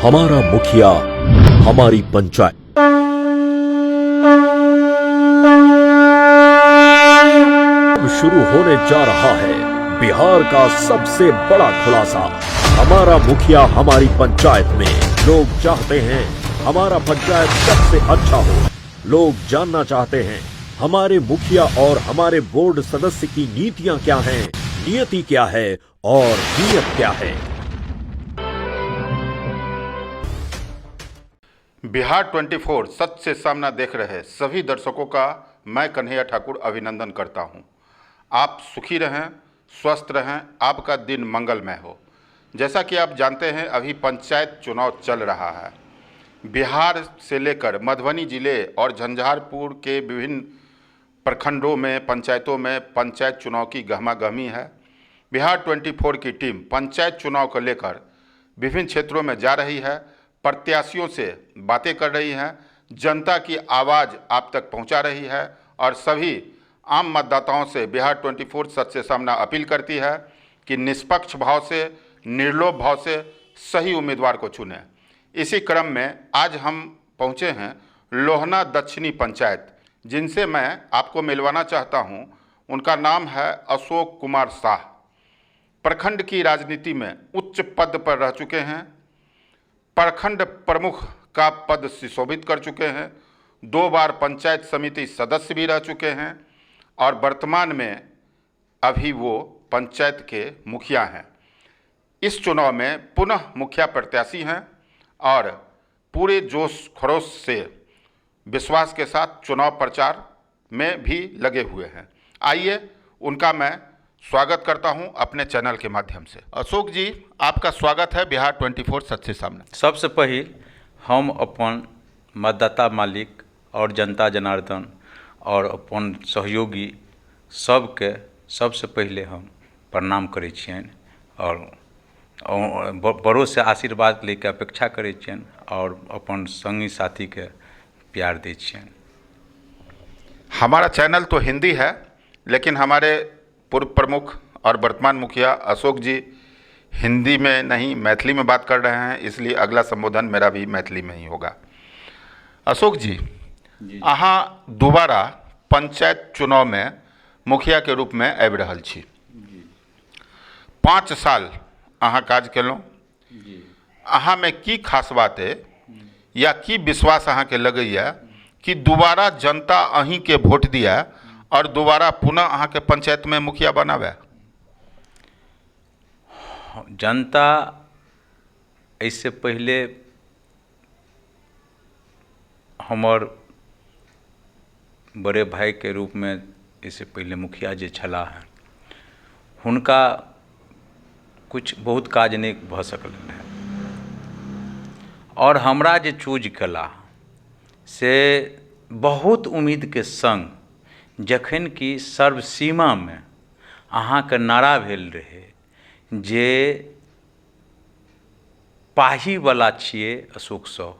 हमारा मुखिया हमारी पंचायत। अब शुरू होने जा रहा है बिहार का सबसे बड़ा खुलासा। हमारा मुखिया हमारी पंचायत में लोग चाहते हैं हमारा पंचायत सबसे अच्छा हो। लोग जानना चाहते हैं हमारे मुखिया और हमारे बोर्ड सदस्य की नीतियां क्या हैं, नियति क्या है और नियत क्या है। बिहार 24 सच से सामना देख रहे सभी दर्शकों का मैं कन्हैया ठाकुर अभिनंदन करता हूं। आप सुखी रहें, स्वस्थ रहें, आपका दिन मंगलमय हो। जैसा कि आप जानते हैं अभी पंचायत चुनाव चल रहा है। बिहार से लेकर मधुबनी जिले और झंझारपुर के विभिन्न प्रखंडों में पंचायतों में पंचायत चुनाव की गहमागहमी है। बिहार 24 की टीम पंचायत चुनाव को लेकर विभिन्न क्षेत्रों में जा रही है, प्रत्याशियों से बातें कर रही है, जनता की आवाज़ आप तक पहुंचा रही है और सभी आम मतदाताओं से बिहार 24 सच से सामना अपील करती है कि निष्पक्ष भाव से, निर्लोभ भाव से सही उम्मीदवार को चुनें। इसी क्रम में आज हम पहुंचे हैं लोहना दक्षिणी पंचायत, जिनसे मैं आपको मिलवाना चाहता हूं। उनका नाम है अशोक कुमार शाह। प्रखंड की राजनीति में उच्च पद पर रह चुके हैं, प्रखंड प्रमुख का पद सुशोभित कर चुके हैं, 2 बार पंचायत समिति सदस्य भी रह चुके हैं और वर्तमान में अभी वो पंचायत के मुखिया हैं। इस चुनाव में पुनः मुखिया प्रत्याशी हैं और पूरे जोश खरोश से विश्वास के साथ चुनाव प्रचार में भी लगे हुए हैं। आइए उनका मैं स्वागत करता हूं अपने चैनल के माध्यम से। अशोक जी, आपका स्वागत है बिहार 24 सच से सामने। सबसे पहिल हम अपन मतदाता मालिक और जनता जनार्दन और अपन सहयोगी सबके सबसे पहले हम प्रणाम करै छियनि और बड़ों से आशीर्वाद लेके अपेक्षा करै छियनि और अपन संगी साथी के प्यार दै छियनि। हमारा चैनल तो हिंदी है, लेकिन हमारे पूर्व प्रमुख और वर्तमान मुखिया अशोक जी हिंदी में नहीं मैथिली में बात कर रहे हैं, इसलिए अगला संबोधन मेरा भी मैथिली में ही होगा। अशोक जी, अहाँ दोबारा पंचायत चुनाव में मुखिया के रूप में आबि रहल छी। 5 साल अहाँ काज केलहुँ। अहाँ में की खास बात है या की विश्वास अहाँ के लगैया कि दोबारा जनता अहीं के वोट दिया और दोबारा पुनः अहाँ के पंचायत में मुखिया बनावे? जनता इससे पहले हमर बड़े भाई के रूप में इससे पहले मुखिया जे छला है, हुनका कुछ बहुत काज नहीं भ सकल है और हमरा जे चूज कला से बहुत उम्मीद के संग जखन कि सर्वसीमा में अहाँ के नारा भेल रहे जे पाही वाला छिए अशोक साह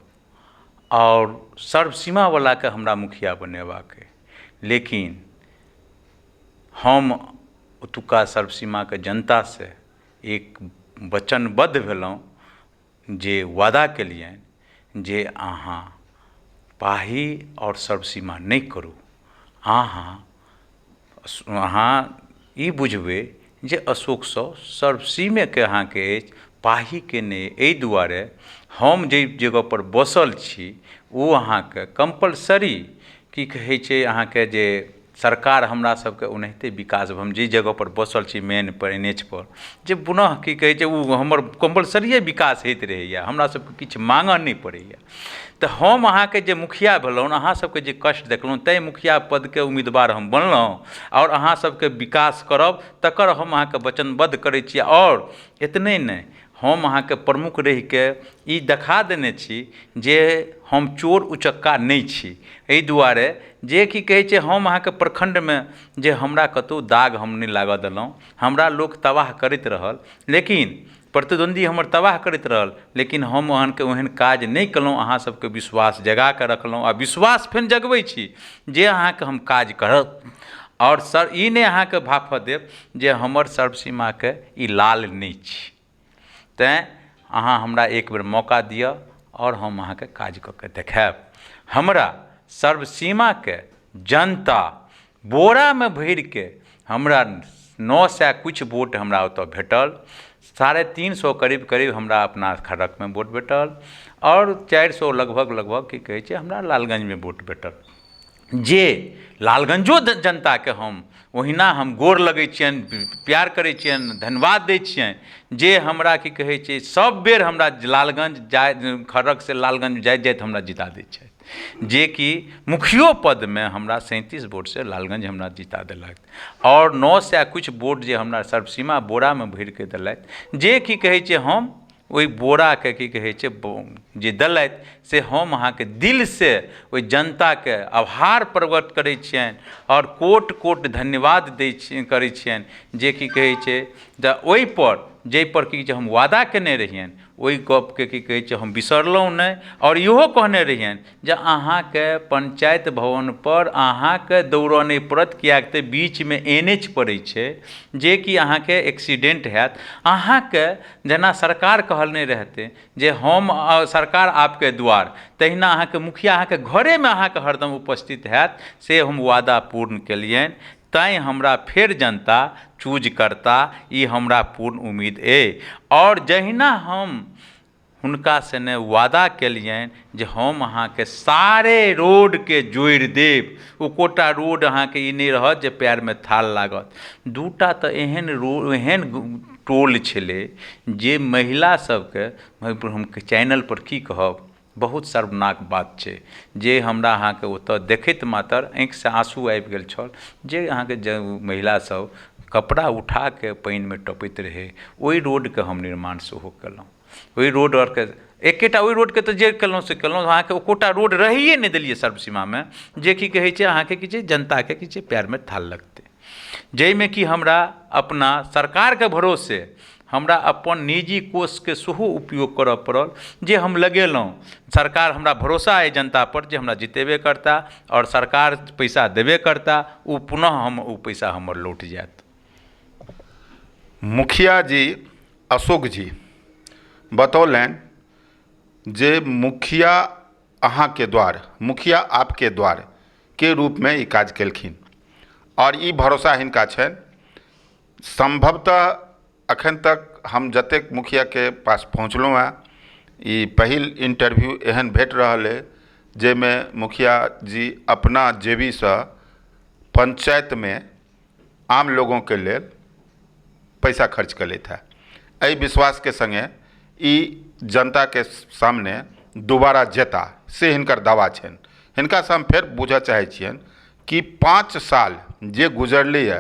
और सर्वसीमा वाला के हमरा मुखिया बनेबाक है, लेकिन हम ओतुका सर्वसीमा के जनता से एक वचनबद्ध भेलहुँ जे वादा केलियनि जे अहाँ पाही और सर्वसीमा नहीं करू। अहाँ ई बुझबै जे अशोक साह सर्वसीमे के अहाँ के अछि, पाही के नहीं। एहि दुआरे हम जे जगह पर बसल छी वो अहाँ के कंपलसरी की कहै छै अहाँ के जे सरकार हमरा सबके ओनाहिते विकास हम जे जगह पर बसल छी मेन पर NH पर जे पुनः की कहै छै वो हमर कंपलसरिए विकास होइत रहैया, हमरा सबके किछु मांगऽ नहीं पड़ैया। तऽ हम अहाँ के जे मुखिया भेलहुँ, अहाँ सबके जे कष्ट देखलहुँ, तै मुखिया पद के उम्मीदवार हम बनलहुँ और अहाँ सबके विकास करब तकर हम अहाँ के वचनबद्ध करै छी। और इतने नहीं, हम अहाँ के प्रमुख रहि के ई देखा देने छी जे हम चोर उचक्का नहीं छी। एहि दुआरे जे की कहै छै हम अहाँ के प्रखंड में जे हमरा कतौ दाग हम नहीं लागऽ देलहुँ, हमरा लोक तबाह करैत रहल, लेकिन प्रतिद्वंदी हमर तबाह करैत रहल, लेकिन हम अहाँ के ओहन काज नहीं केलहुँ। अहाँ सबके विश्वास जगा के रखलहुँ आ विश्वास फेर जगबै छी जे अहाँ के हम काज करब। और सर ई नहीं अहाँ के भाफऽ देब जे हमर सर्वसीमा के ई लाल नहीं छी। तैं अहाँ हमरा एक बेर मौका दिअ और हम अहाँके काज कऽ के देखायब। हमरा सर्वसीमाके जनता बोरामे भरिके हमरा 900 किछु वोट हमरा ओतऽ भेटल, 350 करीब करीब हमरा अपना खरकमे वोट भेटल, और 400 लगभग की कहै छै हमरा लालगंजमे वोट भेटल। जे लालगंजो जनताके हम ओहिना हम गोर लगै छियनि, प्यार करै छियनि, धन्यवाद दै छियनि जे हमरा की कहै छै सब बेर हमरा लालगंज जाय खरकसँ लालगंज जाइत हमरा जिता दै छथि, जे कि मुखियो पदमे हमरा 37 वोटसँ लालगंज हमरा जिता देलक, और 900 किछु वोट जे हमरा सर्वसीमा बोरामे भरिके देलथि, जे की कहै छै हम ओहि बोराके की कहै छै जे देलथि से हम अहाँके दिलसँ ओहि जनताके आभार प्रकट करै छियनि और कोट कोट धन्यवाद करै छियनि, जे की कहै छै ओहिपर जाहिपर कि हम वादा केने रहियनि ओहि गपके की कहै छै हम बिसरलहुँ नहि, और इहो कहने रहियनि जे अहाँके पंचायत भवनपर अहाँके दौड़ऽ नहि पड़त, किएक तऽ बीचमे NH पड़ै छै जे कि अहाँके एक्सीडेंट हैत। अहाँके जेना सरकार कहने रहते जे हम सरकार आपके द्वार, तहिना अहाँके मुखिया अहाँके घरेमे अहाँके हरदम उपस्थित हैत, से हम वादा पूर्ण केलियनि, तैँ हमरा फेर जनता चूज करता, ई हमरा पूर्ण उम्मीद अइ। और जहिना हम हुनका से ने वादा केलियनि जे हम अहाँके सारे रोडके जोड़ि देब, ओ कोटा रोड अहाँके ई नहि रहत जे पैरमे थाल लागत। 2टा तऽ एहन टोल छलै जे महिला सबके हम चैनल पर की कहब, बहुत शर्मनाक बात छै, जे हमरा अहाँके ओतऽ देखैत मात्र आँखिसँ आँसू आबि गेल छल, जे अहाँके महिला सब कपड़ा उठाके पानिमे टपैत रहै। ओहि रोडके हम निर्माण सेहो केलहुँ, ओहि रोड आओरके एकेटा ओहि रोडके तऽ जे केलहुँ से केलहुँ, अहाँके ओकोटा रोड रहैए नहि देलियै सर्वसीमामे, जे की कहै छै अहाँके की छै जनताके की छै पैरमे थाल लगतै, जाहिमे कि हमरा अपना सरकारके भरोसे हमरा अपन निजी कोषके सेहो उपयोग करऽ पड़ल, जे हम लगेलहुँ। सरकार हमरा भरोसा अइ जनता पर जे हमरा जितेबे करता और सरकार पैसा देबे करता, ओ पुनः हम ओ पैसा हमर लौट जायत। मुखिया जी अशोक जी बतौलनि जे मुखिया अहाँके द्वार, मुखिया आपके द्वार के रूपमे ई काज केलखिन, और ई भरोसा हिनका छनि। संभवतः अखन तक हम जतेक मुखियाके पास पहुँचलहुँ हेँ, ई पहिल इंटरव्यू एहन भेट रहल अइ जाहिमे मुखिया जी अपना जेबीसँ पंचायतमे आम लोगोंके लेल पैसा खर्च कयलथि हेँ। एहि विश्वासके संगे ई जनताके सामने दोबारा जेता से हिनकर दावा छनि। हिनकासँ हम फेर बुझऽ चाहै छियनि कि 5 साल जे गुजरलैए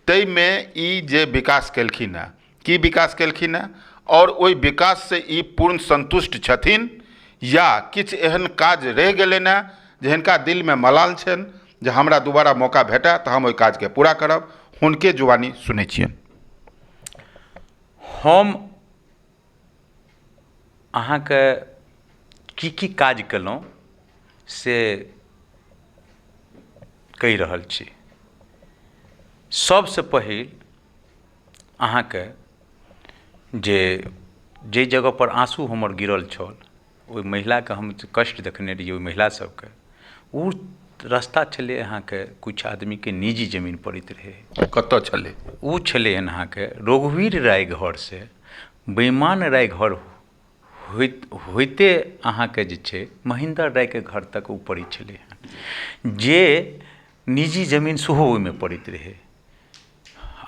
ताहिमे ई जे विकास केलखिन हेँ, की विकास केलखिन हेँ, और ओहि विकाससँ ई पूर्ण संतुष्ट छथिन, या किछु एहन काज रहि गेलनि हेँ जे हिनका दिलमे मलाल छनि जे हमरा दोबारा मौका भेटय तऽ हम ओहि काजके पूरा करब। हुनके जुबानी सुनै छियनि। हम अहाँके की काज केलहुँ से कहि रहल छी। सबसँ पहिल अहाँके जे जगह पर आँसू हमर गिरल छल, ओहि महिलाके हम कष्ट देखने रहिए, ओहि महिला सबके ओ रास्ता छलै अहाँके किछु आदमीके निजी जमीन पड़ैत रहै। कतऽ छलै? ओ छलै हन अहाँके रघुवीर राय घरसँ बेईमान राय घर होइते अहाँके जे छै महेंद्र रायके घर तक ओ पड़ै छलै हन, जे निजी जमीन सेहो ओहिमे पड़ैत रहै,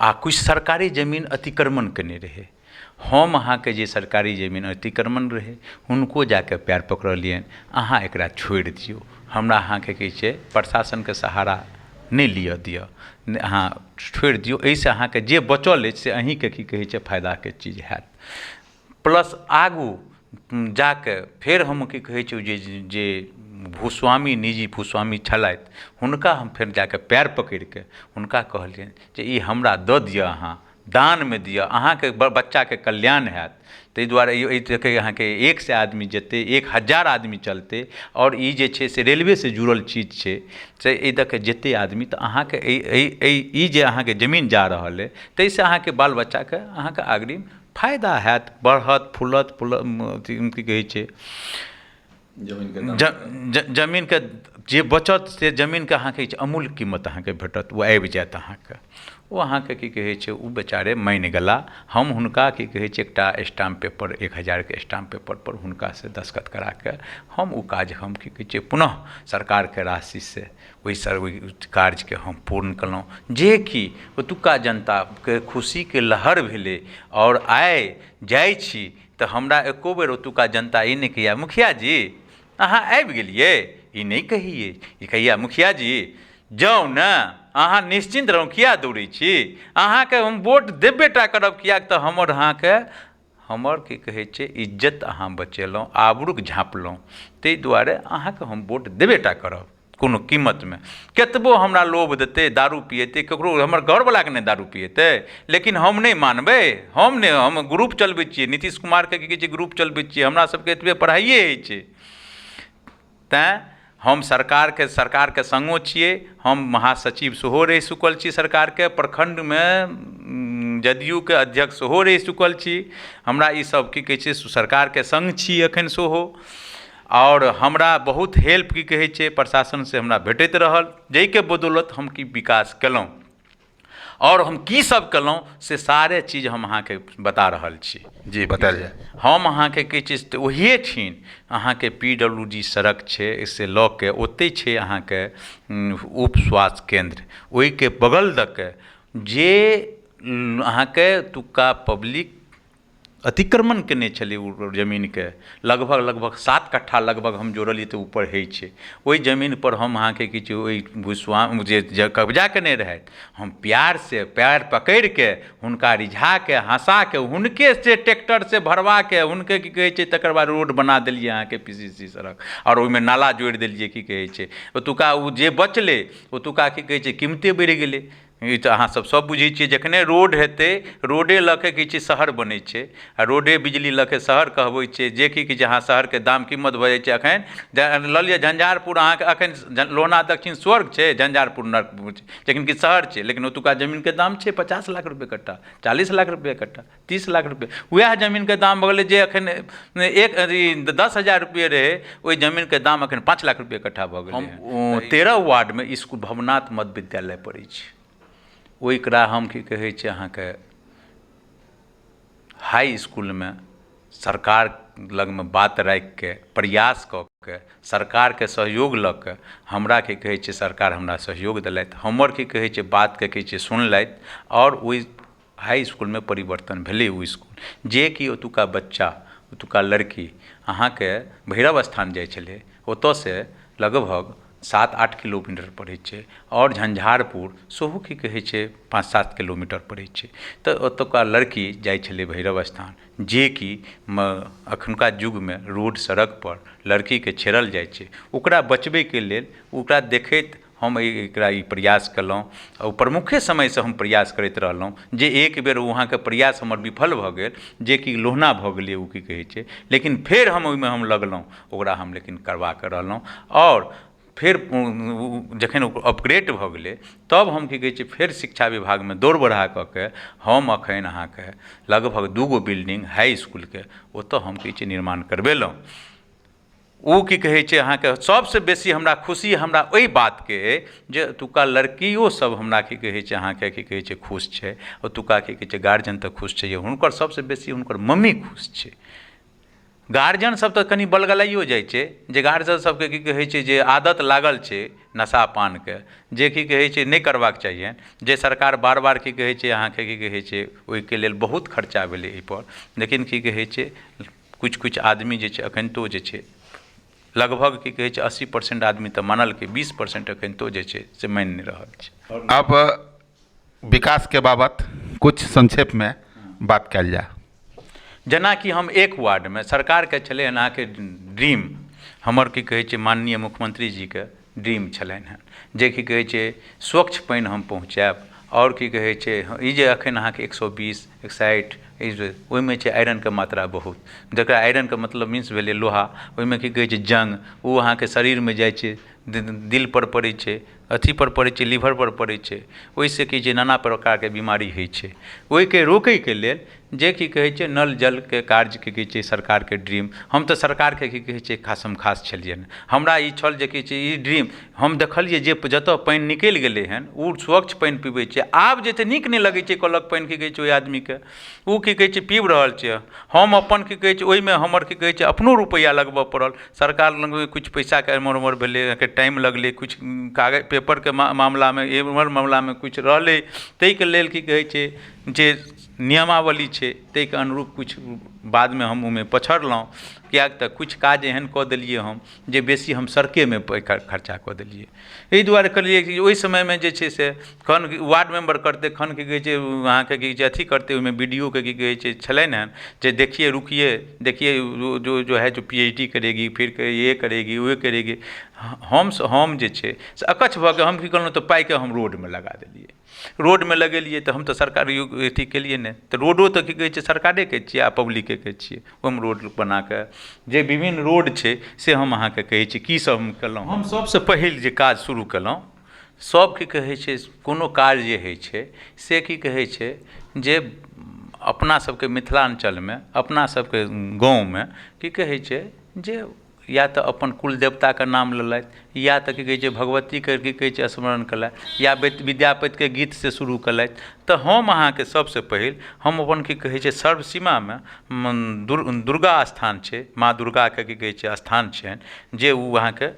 आ किछु सरकारी जमीन अतिक्रमण केने रहै। हम अहाँके जे सरकारी जमीन अतिक्रमण रहै हुनको जाके पैर पकड़लियनि, अहाँ एकरा छोड़ि दियौ, हमरा अहाँके की छै प्रशासनके सहारा नहि लिअ दिअ, अहाँ छोड़ि दियौ, एहिसँ अहाँके जे बचल अछि से अहीँके की कहै छै फायदाके चीज हैत। प्लस आगू जाके फेर हम की कहै छै जे भूस्वामी निजी भूस्वामी छलथि हुनका हम फेर जाके पैर पकड़िके हुनका कहलियनि जे ई हमरा दऽ दिअ, अहाँ दानमे दिअ, अहाँके बच्चाके कल्याण हैत। ताहि दुआरे एहि देखै अहाँके 100 आदमी जेतै, 1000 आदमी चलतै, और ई जे छै से रेलवेसँ जुड़ल चीज छै से एहि दऽ कऽ जेतै आदमी, तऽ अहाँके ई जे अहाँके जमीन जा रहल अइ ताहिसँ अहाँके बाल बच्चाके अहाँके अग्रिम फायदा हैत, बढ़त फूलत की कहै छै जमीनके जे बचत से जमीनके अहाँके अमूल्य कीमत अहाँके भेटत, ओ आबि जायत अहाँके। ओ अहाँके की कहै छै ओ बेचारे मानि गेला। हम हुनका की कहै छै एकटा स्टाम्प पेपर 1000के स्टाम्प पेपर पर हुनकासँ दस्तखत करा कऽ हम ओ काज हम की कहै छै पुनः सरकारके राशिसँ ओहि कार्यके हम पूर्ण केलहुँ, जे कि ओतुका जनताके खुशीके लहर भेलै। आओर आइ जाइ छी तऽ हमरा एको बेर ओतुका जनता ई नहि कहैए मुखिया जी अहाँ आबि गेलियै, ई नहि कहिए। ई कहिए मुखिया जी जाउ ने, अहाँ निश्चिन्त रहू, किया दौड़ै छी, अहाँके हम वोट देबे टा करब, किएक तऽ हमर अहाँके हमर की कहै छै इज्जत अहाँ बचेलहुँ, आबरूक झाँपलहुँ, ताहि दुआरे अहाँके हम वोट देबे टा करब कोनो कीमतमे। कतबो हमरा लोभ देतै, दारू पिएतै, ककरो हमर घरवलाके नहि दारू पिएतै, लेकिन हम नहि मानबै। हम ग्रुप चलबै छियै, नीतीश कुमारके की कहै छै ग्रुप चलबै छियै, हमरा सबके एतबे पढ़ाइए होइ छै। तैँ हम सरकारके सङ्गो छियै। हम महासचिव सेहो रहि चुकल छी सरकारके, प्रखण्डमे जदयूके अध्यक्ष सेहो रहि चुकल छी। हमरा ईसब की कहै छै सरकारके सङ्ग छी एखन सेहो। आओर हमरा बहुत हेल्प की कहै छै प्रशासनसँ हमरा भेटैत रहल, जाहिके बदौलत हम की विकास केलहुँ और हम की सब केलहुँ से सारे चीज हम अहाँके बता रहल छी। जी बतायल जाए। हम अहाँके की चीज तऽ ओहिए ठिन अहाँके PWD सड़क छै, इससे लऽ के ओतै छै अहाँके उप स्वास्थ्य केंद्र, ओहिके बगल दऽ के जे अहाँके तुक्का पब्लिक अतिक्रमण केने छलै ओ जमीनके, लगभग 7 कट्ठा लगभग हम जोड़लियै तऽ ऊपर होइ छै। ओहि जमीनपर हम अहाँके की छै ओहि भूस्वामी जे कब्जा केने रहथि, हम प्यारसँ पैर पकड़िके हुनका रिझाके हँसाके हुनके से ट्रैक्टरसँ भरवाके हुनके की कहै छै तकर बाद रोड बना देलियै अहाँके PCC सड़क, आओर ओहिमे नाला जोड़ि देलियै की कहै छै। ओतुका ओ जे बचलै ओतुका की कहै छै कीमते बढ़ि गेलै। ई तऽ अहाँ सब बुझै छियै, जखने रोड हेतै, रोडे लऽ के की छै शहर बनै छै, आ रोडे बिजली लऽ के शहर कहबै छै, जे कि छै अहाँ शहरके दाम कीमत भऽ जाइ छै। एखन लऽ लिअ झंझारपुर, अहाँके एखन लोहना दक्षिण स्वर्ग छै, झंझारपुर नरक छै, लेकिन कि शहर छै, लेकिन ओतुका जमीनके दाम छै 50 लाख रुपये कट्ठा, 40 लाख रुपये कट्ठा, 30 लाख रुपये। वएह जमीनके दाम भऽ गेलै जे एखन 10,000 रुपये रहै, ओहि जमीनके दाम एखन 5 लाख रुपये कट्ठा भऽ गेलै। हम 13 वार्डमे इसकुल भवनाथ मध्य विद्यालय पढ़ै छै, ओकरा हम की कहै छै अहाँके हाई इसकुलमे सरकार लगमे बात राखिके प्रयास कऽ के सरकारके सहयोग लऽ के हमरा की कहै छै सरकार हमरा सहयोग देलथि, हमर की कहै छै बातके की छै सुनलथि, आओर ओहि हाई इसकुलमे परिवर्तन भेलै। ओ इसकुल जे कि ओतुका बच्चा, ओतुका लड़की अहाँके भैरव स्थान जाइ छलै, ओतऽसँ लगभग 7-8 किलोमीटर पड़ै छै, आओर झंझारपुर सेहो की कहै छै 5-7 किलोमीटर पड़ै छै। तऽ ओतुका लड़की जाइ छलै भैरव स्थान, जे कि एखुनका युगमे रोड सड़कपर लड़कीके छेड़ल जाइ छै, ओकरा बचबैके लेल ओकरा देखैत हम एकरा ई प्रयास केलहुँ। और प्रमुखे समयसँ हम प्रयास करैत रहलहुँ, जे एक बेर वहाँके प्रयास हमर विफल भऽ गेल, जे कि लोहना भऽ गेलै ओ की कहै छै, लेकिन फेर हम ओहिमे हम लगलहुँ, ओकरा हम लेकिन करबा कऽ रहलहुँ। आओर फेर जखन ओ अपग्रेड भऽ गेलै तब हम की कहै छै फेर शिक्षा विभागमे दौड़ बढ़ा कऽ के हम एखन अहाँके लगभग 2 गो बिल्डिंग हाई इसकुलके ओतऽ हम की छै निर्माण करबेलहुँ। ओ की कहै छै अहाँके सबसँ बेसी हमरा खुशी हमरा ओहि बातके अइ जे ओतुका लड़कियो सब हमरा की कहै छै अहाँके की कहै छै खुश छै, ओतुका की कहै छै गार्जियन तऽ खुश छै, हुनकर सबसँ बेसी हुनकर मम्मी खुश छै। गार्जियन सब तऽ कनि बलगलाइयो जाइ छै, जे गार्जियन सबके की कहै छै जे आदत लागल छै नशा पानके, जे की कहै छै नहि करबाक चाहिए, जे सरकार बार बार की कहै छै अहाँके की कहै छै ओहिके लेल बहुत खर्चा भेलै एहिपर, लेकिन की कहै छै किछु आदमी जे छै एखनितो जे छै लगभग की कहै छै 80% आदमी तऽ मानल कि 20% एखनितो जे छै से मानि नहि रहल छै। अब विकास के बाबत कुछ संक्षेप में बात कयल जाए। जेनाकि हम एक वार्डमे सरकारके छलै हन अहाँके ड्रीम, हमर की कहै छै माननीय मुख्यमंत्री जीके ड्रीम छलनि हँ, जे की कहै छै स्वच्छ पानि हम पहुँचाएब, आओर की कहै छै ई जे एखन अहाँके 120 160 ओहिमे छै आयरनके मात्रा बहुत, जकरा आयरनके मतलब मीन्स भेलै लोहा, ओहिमे की कहै छै जंग, ओ अहाँके शरीरमे जाइ छै, दिल पर पड़ै छै, अथी पर पड़ै छै, लीवर पर पड़ै छै, ओहिसँ की छै नाना प्रकारके बीमारी होइ छै। ओहिके रोकैके लेल जे की कहै छै नल जलके कार्य की कहै छै सरकारके ड्रीम, हम तऽ सरकारके की कहै छै खासम खास छलियनि। हमरा ई छल जे की छै ई ड्रीम हम देखलियै जे जतऽ पानि निकलि गेलै हन ओ स्वच्छ पानि पीबै छै, आब जे छै नीक नहि लगै छै कलक पानि की कहै छै ओहि आदमीके, ओ की कहै छै पीब रहल छै। हम अपन की कहै छै ओहिमे हमर की कहै छै अपनो रुपैआ लगबऽ पड़ल, सरकार लगमे किछु पैसाके एम्हर ओम्हर भेलै, टाइम लगलै, किछु कागज पेपरके मामलामे एम्हर मामलामे किछु रहलै, ताहिके लेल की कहै छै जे नियमावली छै ताहिके अनुरूप किछु बादमे हम ओहिमे पछड़लहुँ, किएक तऽ किछु काज एहन कऽ देलियै हम जे बेसी हम सड़केमे खर्चा कऽ देलियै। एहि दुआरे कहलियै कि ओहि समयमे जे छै से खन वार्ड मेंबर करतै, खन की कहै छै अहाँके की कहै छै अथी करतै, ओहिमे BDO के की कहै छै छलनि हन जे देखिए रुकिए देखिए जो है जो PhD करेगी, फिर ये करेगी वो करेगी। हम जे छै से अकच्छ भऽ के हम की कहलहुँ तऽ पाइके हम रोडमे लगा देलियै। रोडमे लगेलियै तऽ हम तऽ सरकारी अथी केलियै नहि, तऽ रोडो तऽ की कहै छै सरकारेके छियै आ पब्लिकेके छियै, ओहिमे रोड बनाकऽ जे विभिन्न रोड छै से हम अहाँके कहै छी की सब हम केलहुँ। हम सबसँ पहिल जे काज शुरू केलहुँ, सब की कहै छै कोनो काज जे होइ छै से की कहै छै जे अपना सबके मिथिलाञ्चलमे अपना सबके गाँवमे की कहै छै जे या तऽ अपन कुल देवताके नाम लेलथि, या तऽ की कहै छै भगवतीके की कहै छै स्मरण केलथि, या विद्यापतिके गीतसँ शुरू केलथि। तऽ हम अहाँके सबसँ पहिल हम अपन की कहै छै सर्वसीमामे दुर्गा स्थान छै, माँ दुर्गाके की कहै छै स्थान छनि जे ओ अहाँके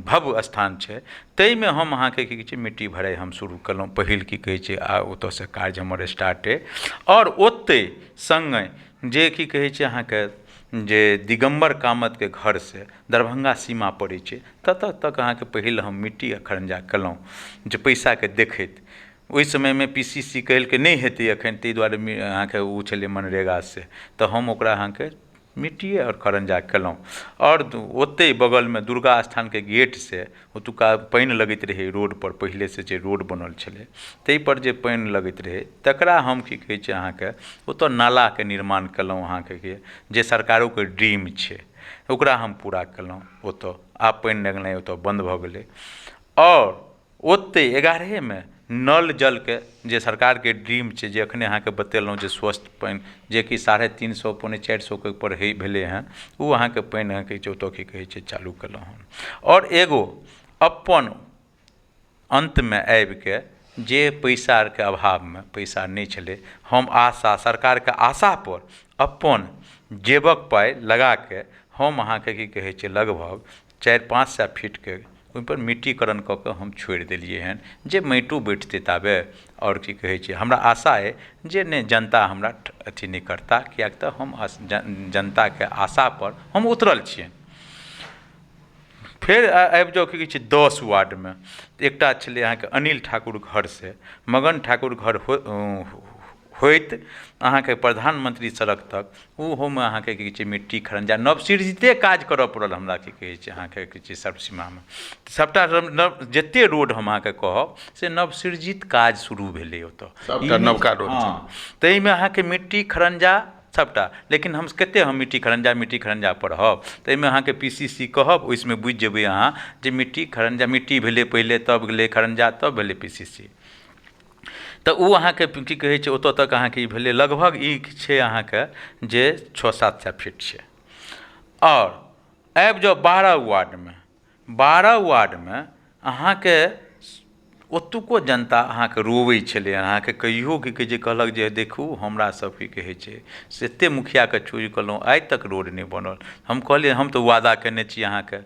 भव्य स्थान छै, ताहिमे हम अहाँके की कहै छै मिट्टी भराइ हम शुरू केलहुँ पहिल की कहै छै, आ ओतऽसँ काज हमर स्टार्ट अइ। आओर ओतहि सङ्गे जे की कहै छै अहाँके जे दिगम्बर कामतके घरसँ दरभंगा सीमा पड़ै छै ततऽ तक अहाँके पहिल हम मिट्टी आ खरंजा केलहुँ, जे पैसाके देखैत। ओहि समयमे PCC कहलकै नहि हेतै एखन, ताहि दुआरे अहाँके ओ छलै मनरेगासँ, तऽ हम ओकरा अहाँके मिट्टिए आओर खरंजा केलहुँ। आओर ओतहि बगलमे दुर्गा स्थानके गेटसँ ओतुका पानि लगैत रहै रोडपर, पहिलेसँ जे रोड बनल छलै ताहिपर जे पानि लगैत रहै तकरा हम की कहै छै अहाँके ओतऽ नालाके निर्माण केलहुँ अहाँके, जे सरकारोके ड्रीम छै ओकरा हम पूरा केलहुँ ओतऽ। आब पानि लगनाइ ओतऽ बन्द भऽ गेलै। आओर ओतहि 11वेमे नल जलके जे सरकारके ड्रीम छै, जे एखने अहाँके बतेलहुँ जे स्वच्छ पानि जे कि 350 पौने 400 के ऊपर भेलै हँ, ओ अहाँके पानि अहाँके ओतऽ की कहै छै चालू केलहुँ हँ। आओर एगो अपन अन्तमे आबिके जे पैसाके अभावमे पैसा नहि छलै, हम आशा सरकारके आशापर अपन जेबक पाइ लगाके हम अहाँके की कहै छै लगभग 400-500 फीटके ओहिपर मिट्टीकरण कऽ कऽ हम छोड़ि देलियै हन, जे माटिओ बैठतै ताबे। आओर की कहै छै हमरा आशा अइ जे नहि जनता हमरा अथी नहि करता, किएक तऽ हम जनताके आशापर हम उतरल छियनि। फेर आबि जाउ की कहै छै 10 वार्डमे, एकटा छलै अहाँके अनिल ठाकुर घरसँ मगन ठाकुर घर होइत अहाँके प्रधानमंत्री सड़क तक, ओहोमे अहाँके की कहै छै मिट्टी खरंजा नवसृजिते काज करऽ पड़ल हमरा की कहै छै अहाँके की कहै छै सर्वसीमामे। सबटा जतेक रोड हम अहाँके कहब से नवसृजित काज शुरू भेलै ओतऽ, सबटा नवका रोड छै। ताहिमे अहाँके मिट्टी खरंजा सबटा, लेकिन हम कतेक हम मिट्टी खरंजा पढ़ब, ताहिमे अहाँके PCC कहब, ओहिमे बुझि जेबै अहाँ जे मिट्टी खरंजा, मिट्टी भेलै पहिले तब भेलै खरंजा तब भेलै PCC। तऽ ओ अहाँके की कहै छै ओतऽ तक अहाँके ई भेलै, लगभग ई छै अहाँके जे 600-700 फीट छै। आओर आबि जाउ 12 वार्डमे, 12 वार्डमे अहाँके ओतुको जनता अहाँके रोबै छलै, अहाँके कहियो की कहै छै कहलक जे देखू हमरा सब की कहै छै से एतेक मुखियाके चोरी केलहुँ आइ तक रोड नहि बनल। हम कहलियै हम तऽ वादा केने छी अहाँके,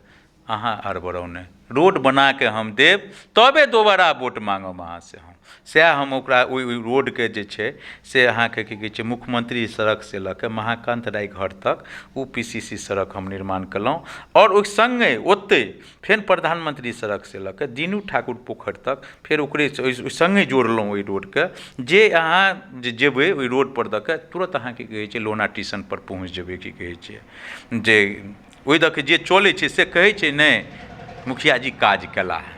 अहाँ अड़बड़ाउ नहि, रोड बनाके हम देब तबे दोबारा वोट माँगब अहाँसँ हम। सएह हम ओकरा ओहि रोडके जे छै से अहाँके की कहै छै मुख्यमंत्री सड़कसँ लऽ कऽ महाकान्त राय घर तक ओ PCC सड़क हम निर्माण केलहुँ। आओर ओहि सङ्गे ओतहि फेर प्रधानमंत्री सड़कसँ लऽ कऽ दीनू ठाकुर पोखरि तक फेर ओकरे सङ्गे जोड़लहुँ ओहि रोडके, जे अहाँ जे जेबै ओहि रोडपर दऽ कऽ तुरन्त अहाँ की कहै छै लोना स्टेशनपर पहुँच जेबै की कहै छै, जे ओहि दऽ कऽ जे चलै छै से कहै छै नहि मुखिया जी काज केला है।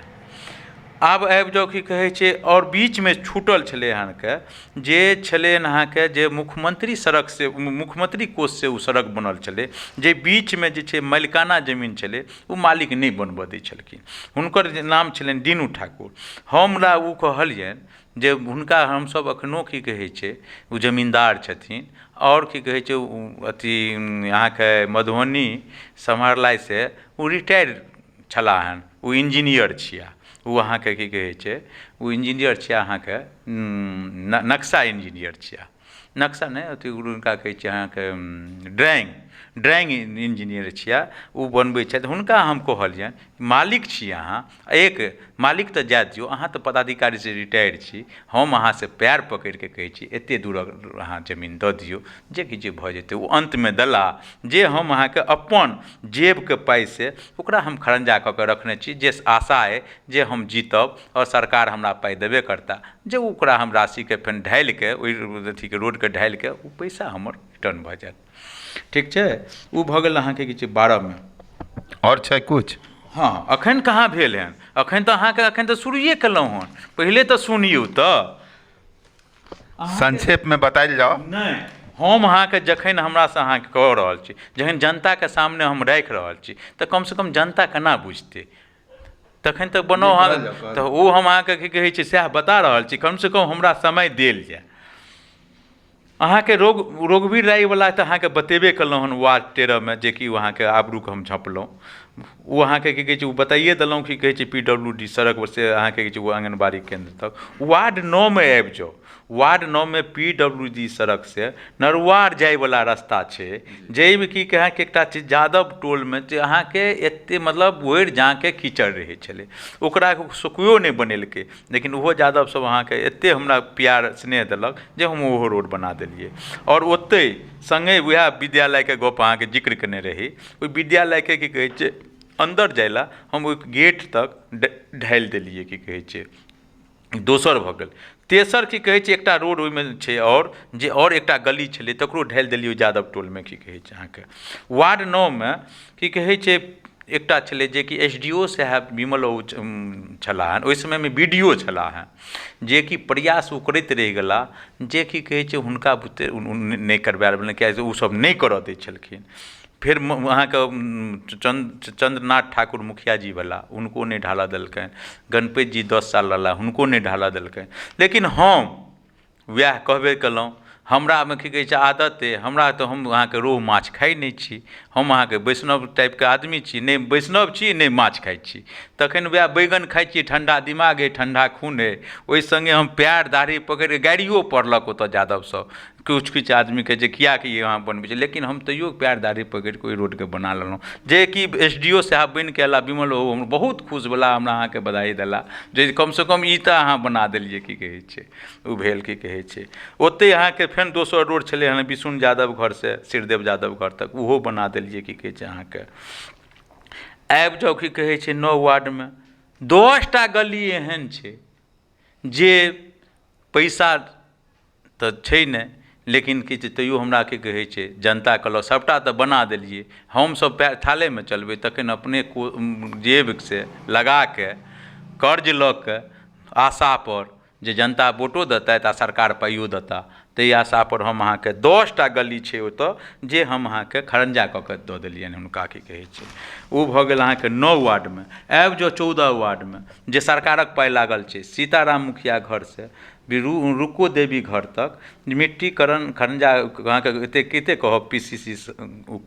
आब आबि जाउ की कहै छै, और बीचमे छूटल छलै अहाँके जे छलै अहाँके जे मुख्यमंत्री सड़क से मुख्यमंत्री कोष से ओ सड़क बनल छलै, जे बीचमे जे छै मालिकाना जमीन छलै ओ मालिक नहि बनबऽ दै छलखिन। हुनकर जे नाम छलनि दीनू ठाकुर। हमरा ओ कहलियनि जे हुनका हमसभ एखनो की कहै छै ओ जमींदार छथिन, और की कहै छै अथी अहाँके मधुबनी सम्हारलाइसँ ओ रिटायर छलाह हन, ओ इंजीनियर छिया। ओ अहाँके की कहै छै ओ इंजीनियर छिया, अहाँके नक्शा इंजीनियर छिया। नक्शा नहि अथी हुनका कहै छै अहाँके ड्राइंग इंजीनियर छिया, ओ बनबै छथि। हुनका हम कहलियनि मालिक छी अहाँ, एक मालिक तऽ जाए दियौ, अहाँ तऽ पदाधिकारीसँ रिटायर छी, हम अहाँसँ पैर पकड़ि कऽ कहै छी एतेक दूरक अहाँ जमीन दऽ दियौ जे कि जे भऽ जेतै। ओ अन्तमे देलाह जे हम अहाँके अपन जेबके पाइसँ ओकरा हम खरंजा कऽ कऽ रखने छी, जे आशा अइ जे हम जीतब और सरकार हमरा पाइ देबे करता, जे ओकरा हम राशिके फेर ढालि कऽ ओहि अथीके रोडके ढालि कऽ ओ पैसा हमर रिटर्न भऽ जायत। ठीक छै, ओ भऽ गेल अहाँके की छै 12 में। और छै कुछ? हाँ, एखन कहाँ भेल हन, एखन तऽ अहाँके एखन तऽ शुरुए केलहुँ हन, पहिले तऽ सुनियौ तऽ। संक्षेपमे बतायल जाओ। नहि, हम अहाँके जखन हमरासँ अहाँके कह रहल छी, जखन जनताके सामने हम राखि रहल छी, तऽ कमसँ कम जनता केना बुझतै, तखन तऽ बनाउ अहाँ। तऽ ओ हम अहाँके की कहै छै सएह बता रहल छी, कमसँ कम हमरा समय देल जाय। अहाँके रोगवीर रायवला तऽ अहाँके बतेबे केलहुँ हन वार्ड 13 में, जे कि अहाँके आबरूके हम झँपलहुँ। ओ अहाँके की कहै छै ओ बताइए देलहुँ की कहै छै PWD सड़क से अहाँके की कहै छै ओ आंगनबाड़ी केन्द्र तक। वार्ड 9 में आबि जाउ, वार्ड 9 में PWD सड़क से नरुआर जाइवला रस्ता छै, जाहिमे की कहै कि एकटा छै यादव टोलमे जे अहाँके एतेक मतलब भोरि झाँके कीचड़ रहै छलै, ओकरा केओ नहि बनेलकै, लेकिन ओहो यादव सब अहाँके एतेक हमरा प्यार स्नेह देलक जे हम ओहो रोड बना देलियै। और ओतहि संगे वएह विद्यालयके गप अहाँके जिक्र केने रही, ओहि विद्यालयके की कहै छै अन्दर जाय ला हम ओहि गेट तक ढालि देलियै की कहै छै। दोसर भऽ गेल। तेसर की कहै छै एकटा रोड ओहिमे छै, और जे और एकटा गली छलै तकरो ढालि देलियै यादव टोलमे की कहै छै अहाँके। वार्ड 9 में की कहै छै एकटा छलै जे कि SDO साहब विमल छलाह हन, ओहि समयमे BDO छलाह हन, जे कि प्रयास ओ करैत रहि गेलाह जे की कहै छै हुनका बुते नहि करबाएल भेलनि, किएकि ओसभ नहि करऽ दै छलखिन। फिर अहाँके चंद्रनाथ ठाकुर मुखिया जी वाला, उनको नहीं ढाला देलकनि। गणपति जी 10 साल रहला, हुनको नहीं ढाला देलकनि। लेकिन हम वएह कहबे केलहुँ, हमरामे की कहै छै आदत अइ, हमरा तऽ हम अहाँके रोहु माछ खाइ नहि छी, हम अहाँके वैष्णव टाइपके आदमी छी, नहि वैष्णव छी नहि माछ खाइ छी। तखन वएह बैगन खाइ छी, ठण्डा दिमाग अइ ठण्डा खून अइ, ओहि सङ्गे हम पैर दाढ़ी पकड़ि गाड़ियो पड़लक ओतऽ यादव सब किछु आदमीके जे किया कि अहाँ बनबै छी, लेकिन हम तैयो पैर दाढ़ी पकड़ि कऽ ओहि रोडके बना लेलहुँ। जे कि SDO साहब बनि कऽ अयला विमल बाबू, हम बहुत खुश भेला, हमरा अहाँके बधाई देला जे कमसँ कम ई तऽ अहाँ बना देलियै की कहै छै। ओ भेल की कहै छै। ओतहि अहाँके फेर दोसर रोड छलै हन विष्णु यादव घरसँ श्रीदेव यादव घर तक, ओहो बना देलियै की कहै छै अहाँके। आबि जाउ की कहै छै 9 वार्ड में 10टा गली एहन छै जे पैसा तऽ छै नहि, लेकिन कि तैयो हमरा की कहै छै जनता कहलक सभटा तऽ बना देलियै, हमसभ पैर थालेमे चलबै, तखन अपने जेबसँ लगा कऽ कर्ज लऽ कऽ आशापर जे जनता वोटो देतथि आ सरकार पाइयो देता, ताहि आशापर हम अहाँके 10टा गली छै ओतऽ जे हम अहाँके खरंजा कऽ कऽ दऽ देलियनि हुनका की कहै छै। ओ भऽ गेल अहाँके 9 वार्ड में। आबि जाउ 14 वार्ड में जे सरकारक पाइ लागल छै, सीताराम मुखिया घरसँ रुको देवी घर तक मिट्टीकरण खरंजा अहाँके एतेक कतेक कहब PCC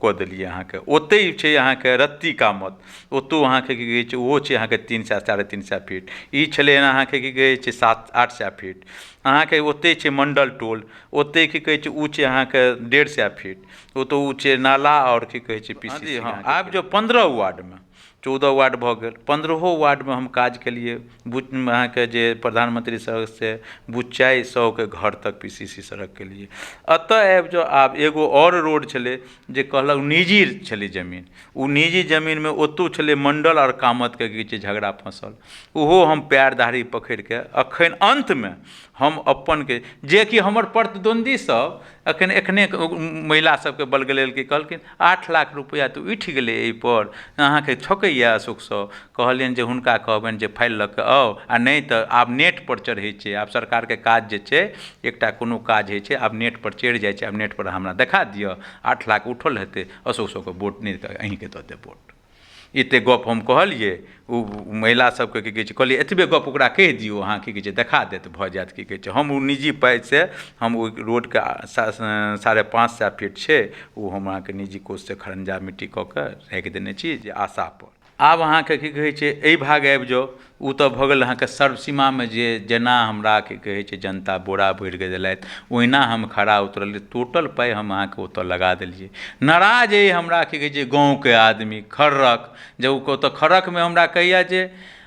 कऽ देलियै अहाँके। ओतहि छै अहाँके रत्ती कामत, ओतहु अहाँके की कहै छै ओहो छै अहाँके 300 350 फीट, ई छलै अहाँके की कहै छै 700 800 फीट। अहाँके ओतहि छै मंडल टोल, ओतहि की कहै छै ओ छै अहाँके 150 फीट, ओतऽ ओ छै नाला और की कहै छै PCC। हाँ, आबि जाउ 15 वार्ड में। 14 वार्ड भऽ गेल, 15 वार्ड में हम काज केलियै अहाँके जे प्रधानमंत्री सड़क से बुच्चाई 100 के घर तक PCC सड़क केलियै। एतऽ आबि जाउ, आब एगो और रोड छलै जे कहलक निजी छलै जमीन, ओ निजी जमीनमे ओतहु छलै मंडल और कामतके की छै झगड़ा फँसल, ओहो हम पैर दाढ़ी पकड़ि कऽ अखन अन्तमे हम अपनके जे कि हमर प्रतिद्वंदी सब एखने महिला सबके बलगलेलकै, कहलखिन 8 लाख रुपैआ तऽ उठि गेलै एहिपर, अहाँके ठकै देखबैए अशोकसँ कहलियनि जे हुनका कहबनि जे फाइल लऽ कऽ आउ, आ नहि तऽ आब नेटपर चढ़ै छै, आब सरकारके काज जे छै एकटा कोनो काज होइ छै आब नेटपर चढ़ि जाइ छै, आब नेटपर हमरा देखा दिअ 8 लाख उठल हेतै, अशोकके वोट नहि तऽ अहीँके दऽ देब वोट। एतेक गप हम कहलिए, ओ महिला सबके की कहै छै कहलिए एतबे गप ओकरा कहि दियौ अहाँ की कहै छै देखा देत भऽ जायत की कहै छै। हम ओ निजी पाइसँ हम ओहि रोडके 550 फीट छै ओ हम अहाँके निजी कोषसँ खरंजा मिट्टी कऽ के राखि देने छी जे आशापर। आब अहाँके की कहै छै एहि भाग आबि जाउ, ओ तऽ भऽ गेल अहाँके सर्वसीमामे जे जेना हमरा की कहै छै जनता बोरा भरि कऽ देलथि ओहिना हम खड़ा उतरलिए, टोटल पाइ हम अहाँके ओतऽ लगा देलिए। नाराज अइ हमरा की कहै छै गाँवके आदमी खर्रक, जब ओतऽ खर्रकमे हमरा कहैए जे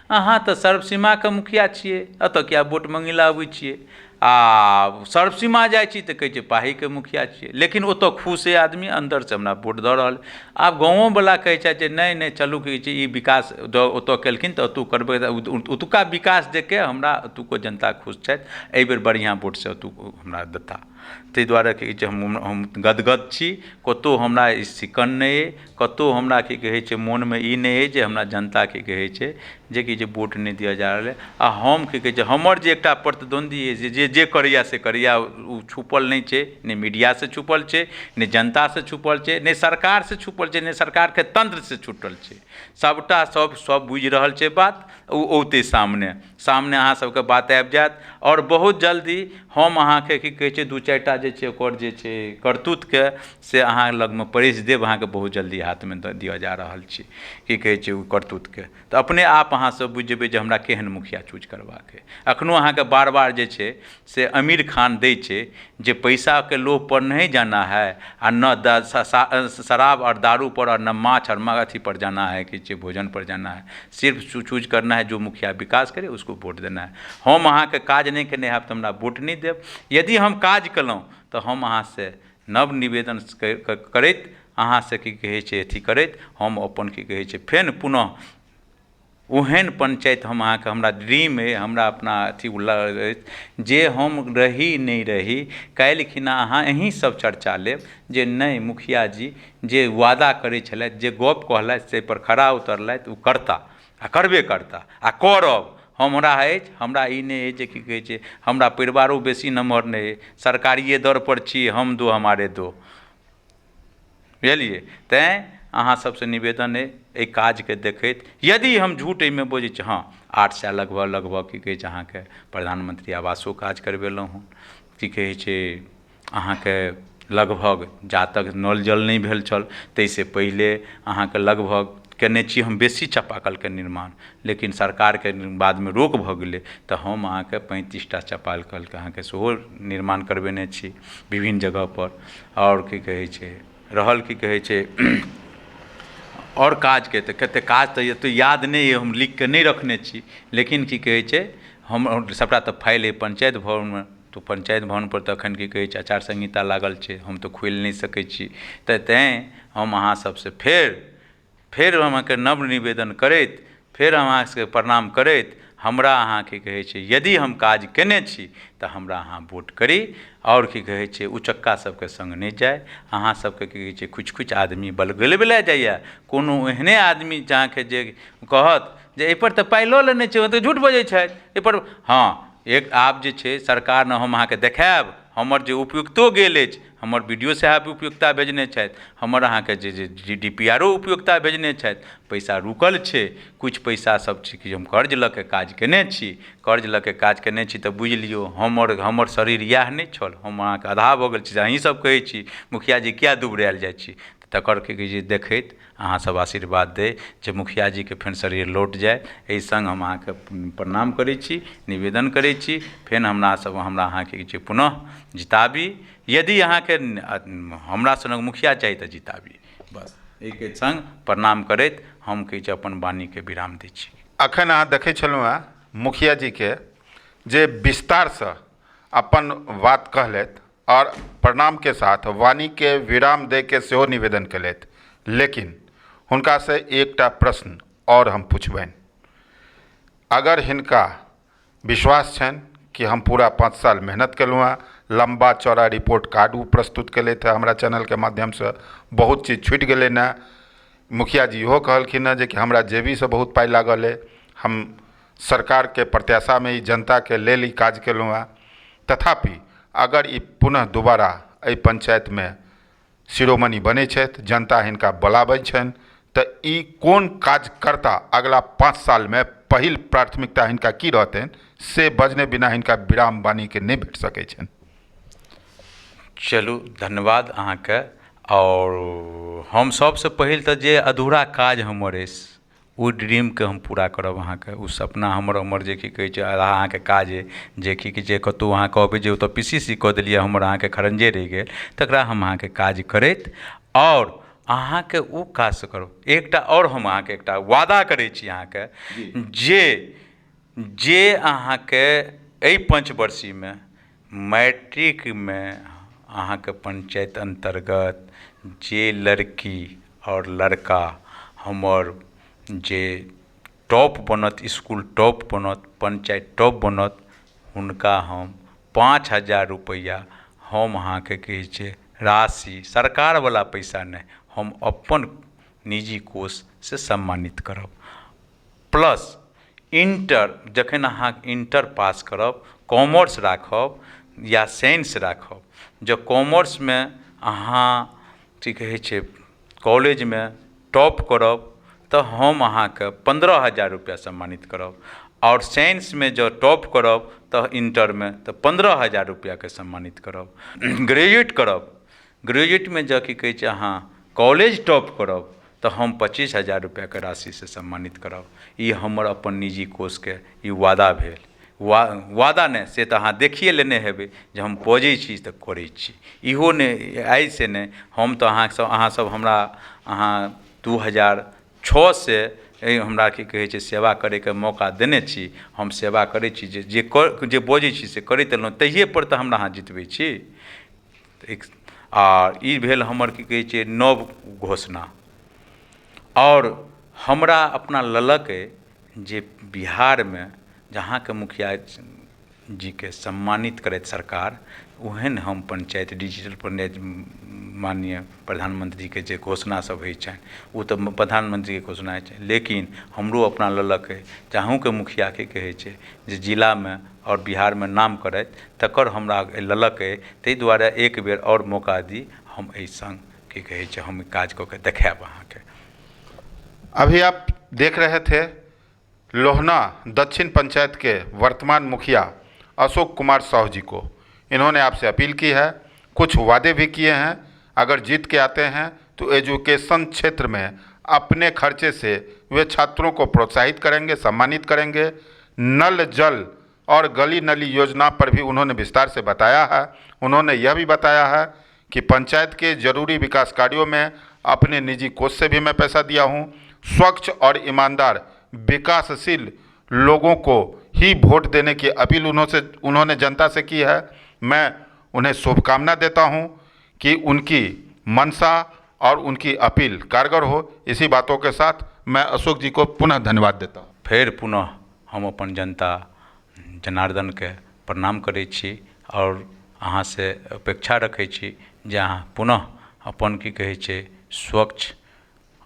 अहाँ तऽ सर्वसीमाके मुखिया छियै, एतऽ किया वोट मङ्गै लए अबै छियै, आ सर्वसीमा जाइ छी तऽ कहै छै पाहीके मुखिया छियै, लेकिन ओतऽ खुश अइ आदमी अन्दरसँ हमरा वोट दऽ रहल। आब गाँवोवला कहै छथि जे नहि नहि चलू की कहै छै ई विकास ओतऽ केलखिन तऽ ओतऽ करबै, ओतुका विकास देखिके हमरा ओतुको जनता खुश छथि, एहिबेर बढ़िआँ वोटसँ ओतुको हमरा देता। ताहि दुआरे की कहै छै हम गदगद छी, कतहु हमरा ई सिकन नहि अइ, कतहु हमरा की कहै छै मोनमे ई नहि अइ जे हमरा जनता की कहै छै जे कि जे वोट नहि दिअ जा रहल अइ। आ हम की कहै छै हमर जे एकटा प्रतिद्वंदी अइ जे करैए से करैए, ओ छुपल नहि छै, नहि मीडियासँ छुपल छै, नहि जनतासँ छुपल छै, नहि सरकारसँ छुपल छै, नहि सरकारके तंत्रसँ छुटल छै, सबटा सब बुझि रहल छै बात, ओ औतै सामने अहाँ सबके बात आबि जायत। आओर बहुत जल्दी हम अहाँके की कहै छै 2-4 टा जे छै ओकर जे छै करतूतके से अहाँ लगमे परसि देब, अहाँके बहुत जल्दी हाथमे दिअ जा रहल छी की कहै छै ओ करतूतके, तऽ अपने आप अहाँ सब बुझि जेबै जे हमरा केहन मुखिया चूज करबाक अइ। एखनो अहाँके बार बार जे छै से आमिर खान दै छै जे पैसा के लोभ पर नहीं जाना है, आ न शराब और दारू पर, और न माछ और अथी पर जाना है कि भोजन पर जाना है, सिर्फ चूज करना है जो मुखिया विकास करे उसको वोट देना है। हम अहाँके काज नहीं केने हैब तऽ हमरा वोट नहीं देब, यदि हम काज केलहुँ तऽ हम अहाँसँ नव निवेदन करैत अहाँसँ की कहै छै अथी करैत हम अपन की कहै छै फेर पुनः ओहन पंचायत हम अहाँके हमरा ड्रीम अइ, हमरा अपना अथी अछि जे हम रही नहीं रही काल्हि खिना अहाँ अहीँ सब चर्चा लेब जे नहीं मुखिया जी जे वादा करै छलथि, जे गप कहलथि से पर खड़ा उतरलथि, ओ करता आ करबे करता आ करब। हमरा अछि, हमरा ई नहि अछि जे की कहै छै हमरा परिवारो बेसी नम्हर नहि अइ, सरकारिए दर पर छी, हम दो हमारे दो, बुझलिए। तेँ अहाँ सबसँ निवेदन अइ एहि काजके देखैत, यदि हम झूठ एहिमे बजै छी, हाँ 8 साल लगभग की कहै छै अहाँके प्रधानमंत्री आवासो काज करबेलहुँ हँ, की कहै छै अहाँके लगभग जा तक नल जल नहीं भेल छल ताहिसँ पहिले अहाँके लगभग केने छी हम बेसी चापाकलके निर्माण, लेकिन सरकारके बादमे रोक भऽ गेलै तऽ हम अहाँके 35टा चापाकलके अहाँके सेहो निर्माण करबेने छी विभिन्न जगह पर। आओर की कहै छै रहल की कहै छै और काजके तऽ कतेक काज तऽ एतऽ याद नहि अइ, हम लिख कऽ नहि रखने छी, लेकिन की कहै छै हम सबटा तऽ फाइल अइ पंचायत भवनमे, तऽ पंचायत भवनपर तऽ एखन की कहै छै आचार संहिता लागल छै, हम तऽ खोलि नहि सकै छी। तऽ तेँ हम अहाँ सबसँ फेर हम अहाँके नव निवेदन करैत फेर हम अहाँ सबके प्रणाम करैत, हमरा अहाँ की कहै छै यदि हम काज केने छी तऽ हमरा अहाँ वोट करी, आओर की कहै छै उचक्का सबके संग नहि जाय। अहाँ सबके की कहै छै किछु आदमी बलगले जाइए, कोनो एहने आदमी अहाँके जे कहत जे एहिपर तऽ पाइ लऽ लेने छै, ओ तऽ झूठ बजै छथि एहिपर। हाँ एक आब जे छै सरकार ने हम अहाँके देखायब हमर जे उपयुक्तो गेल अछि, हमर BDO साहब उपयुक्तता भेजने छथि, हमर अहाँके जे DPRO उपयुक्तता भेजने छथि, पैसा रुकल छै, किछु पैसा सब छै कि हम कर्ज लऽ के काज केने छी, कर्ज लऽ के काज केने छी तऽ बुझि लियौ हमर शरीर इएह नहि छल, हम अहाँके आधा भऽ गेल छी। अहीँ सब कहै छी मुखिया जी किया दुबरायल जाइ छी, तकर की कहै छै देखैत अहाँ सब आशीर्वाद दै जे मुखिया जीके फेर शरीर लौट जाय, एहि संग हम अहाँके प्रणाम करै छी, निवेदन करै छी, फेर हमरा अहाँके की छै पुनः जिताबी, यदि अहाँके हमरा सनक मुखिया चाही तऽ जिताबी, बस एहिके संग प्रणाम करैत हम कहै छै अपन वाणीके विराम दै छी। अखन अहाँ देखै छलहुँ हेँ मुखिया जीके जे विस्तारसँ अपन बात कहलथि और प्रणामके साथ वाणीके विराम दैके सेहो निवेदन केलथि, लेकिन हुनकासँ एकटा प्रश्न और हम पुछबनि। अगर हिनका विश्वास छनि कि हम पूरा 5 साल मेहनत केलहुँ हेँ, लम्बा चौड़ा रिपोर्ट कार्ड ओ प्रस्तुत केलथि हेँ हमरा चैनलके माध्यमसँ, बहुत चीज छूटि गेलै ने, मुखिया जी इहो कहलखिन हँ जे कि हमरा जेबी से बहुत पाइ लागल है, हम सरकार के प्रत्याशा में ई जनता के लेल ई काज केलहुँ हँ। तथापि अगर ई पुनः दोबारा एहि पंचायत में शिरोमणि बनै छथि, जनता हिनका बोलाबै छनि, तऽ ई कोन काज करता, अगला 5 साल में पहिल प्राथमिकता हिनका की रहतनि, से बजने बिना हिनका विराम वाणी के नहीं भेट सकै छनि। चलू धन्यवाद अहाँके। और हम सबसे पहिल तऽ जे अधूरा काज हमर अछि ओ ड्रीमके हम पूरा करब अहाँके। ओ सपना हमर जे कि कहै छै अहाँके काज अइ, जे कि जे कतहु अहाँ कहबै जे ओतऽ PCC कऽ देलियै हमर अहाँके खरंजे रहि गेल, तकरा हम अहाँके काज करैत और अहाँके ओ काजसँ करब। एकटा और हम अहाँके एकटा वादा करै छी अहाँके, जे अहाँके एहि पंचवर्षीयमे मैट्रिकमे अहाँके पंचायत अंतर्गत जे लड़की और लड़का हमर जे टॉप बनत, स्कूल टॉप बनत, पंचायत टॉप बनत, हुनका हम 5,000 रुपैया हम अहाँके कहै छै राशि, सरकारवला पैसा नहि, हम अपन निजी कोष से सम्मानित करब। प्लस इंटर, जखन अहाँ इंटर पास करब, कॉमर्स राखब या साइंस राखब, जँ कॉमर्समे अहाँ की कहै छै कॉलेजमे टॉप करब तऽ हम अहाँके 15,000 रुपैआ सम्मानित करब, और साइंसमे जँ टॉप करब तऽ इंटरमे तऽ 15,000 रुपैआके सम्मानित करब। ग्रेजुएट करब, ग्रेजुएटमे जँ की कहै छै अहाँ कॉलेज टॉप करब तऽ हम 25,000 रुपैआके राशि से सम्मानित करब। ई हमर अपन निजी कोषके ई वादा भेल। वादा नहि से तऽ अहाँ देखिए लेने हेबै जे हम बजै छी तऽ करै छी। इहो नहि आइ से नहि, हम तऽ अहाँ सब हमरा अहाँ 2006 से हमरा की कहै छै सेवा करैके मौका देने छी। हम सेवा करै छी, जे बजै छी से करैत एलहुँ, तहिए पर तऽ हमरा अहाँ जितबै छी। आ ई भेल हमर की कहै छै नव घोषणा। और हमरा अपना ललक अइ जे बिहारमे जहाँके मुखिया जी के सम्मानित करैत सरकार, ओहन हम पंचायत डिजिटल पंचायत माननीय प्रधानमंत्रीके जे घोषणा सब होइ छनि ओ तऽ प्रधानमंत्रीके घोषणा होइ छै, लेकिन हमरो अपना ललक अइ जे अहूँके मुखिया की कहै छै जे जिलामे और बिहारमे नाम करैत, तकर हमरा ललक अइ। ताहि दुआरे एक बेर और मौका दी, हम एहि संग की कहै छै हम काज कऽ के देखायब अहाँके। अभी आप देख रहे थे लोहना दक्षिण पंचायत के वर्तमान मुखिया अशोक कुमार साहू जी को। इन्होंने आपसे अपील की है, कुछ वादे भी किए हैं, अगर जीत के आते हैं तो एजुकेशन क्षेत्र में अपने खर्चे से वे छात्रों को प्रोत्साहित करेंगे, सम्मानित करेंगे। नल जल और गली नली योजना पर भी उन्होंने विस्तार से बताया है। उन्होंने यह भी बताया है कि पंचायत के जरूरी विकास कार्यों में अपने निजी कोष से भी मैं पैसा दिया हूँ। स्वच्छ और ईमानदार विकासशील लोगों को ही वोट देने की अपील उन्होंने जनता से की है। मैं उन्हें शुभकामना देता हूं कि उनकी मंशा और उनकी अपील कारगर हो। इसी बातों के साथ मैं अशोक जी को पुनः धन्यवाद देता हूं। फिर पुनः हम अपन जनता जनार्दन के प्रणाम करै छी और अहाँ से अपेक्षा रखै छी जे अहाँ पुनः अपन की कहै छै स्वच्छ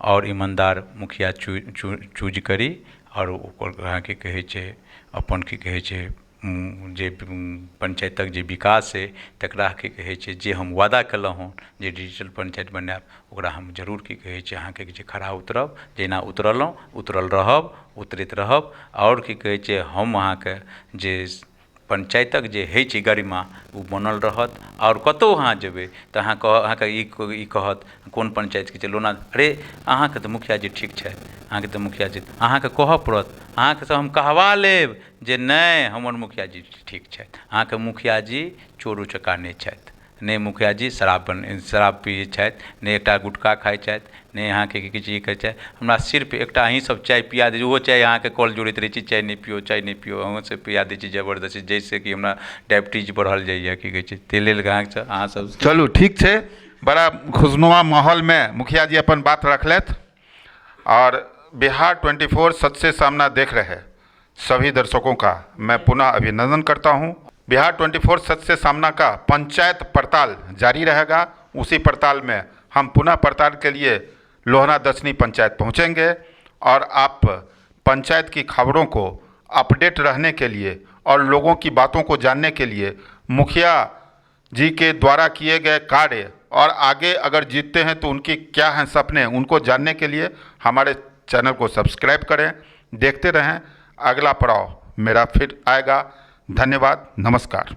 और ईमानदार मुखिया चूज करी और ओकर अहाँ की कहै छै अपन की कहै छै जे पंचायतक जे विकास है तकरा की कहै छै जे हम वादा केलहुँ हँ जे डिजिटल पंचायत बनायब, ओकरा हम जरूर की कहै छै अहाँके जे खड़ा उतरब, जेना उतरलहुँ उतरल रहब, उतरैत रहब। और की कहै छै हम अहाँके जे पंचायतक जे होइ छै गरिमा ओ बनल रहत। और कतहु अहाँ जेबै तऽ अहाँके ई कहत कोन पंचायतके छै लोना, अरे अहाँके तऽ मुखिया जी ठीक छथि, अहाँके तऽ मुखिया जी, अहाँके कहऽ पड़त, अहाँके से हम कहवा लेब जे नहि हमर मुखिया जी ठीक छथि। अहाँके मुखिया जी चोर उचक्का नहि छथि, नहि मुखिया जी शराब पियै छथि, नहि एकटा गुटखा खाइ छथि, नहि अहाँके की चीज कहै छै। हमरा सिर्फ एकटा अहीं सब चाय पिया दै छी, ओहो चाय अहाँके कॉल जोड़ैत रहै छी चाय नहि पियो चाय नहि पियो, अहूँ से पिया दै छी जबरदस्ती, जाहिसँ कि हमरा डायबिटीज बढ़ल जाइए की कहै छै तेल अहाँ सब। चलू ठीक छै, बड़ा खुशनुमा माहौल में मुखिया जी अपन बात रखलथि। और बिहार 24 सच से सामना देख रहे सभी दर्शकों का मैं पुनः अभिनंदन करता हूं। बिहार 24 सच से सामना का पंचायत पड़ताल जारी रहेगा। उसी पड़ताल में हम पुनः पड़ताल के लिए लोहना दसनी पंचायत पहुंचेंगे और आप पंचायत की खबरों को अपडेट रहने के लिए और लोगों की बातों को जानने के लिए मुखिया जी के द्वारा किए गए कार्य और आगे अगर जीतते हैं तो उनकी क्या हैं सपने, उनको जानने के लिए हमारे चैनल को सब्सक्राइब करें। देखते रहें, अगला पड़ाव मेरा फिर आएगा। धन्यवाद, नमस्कार।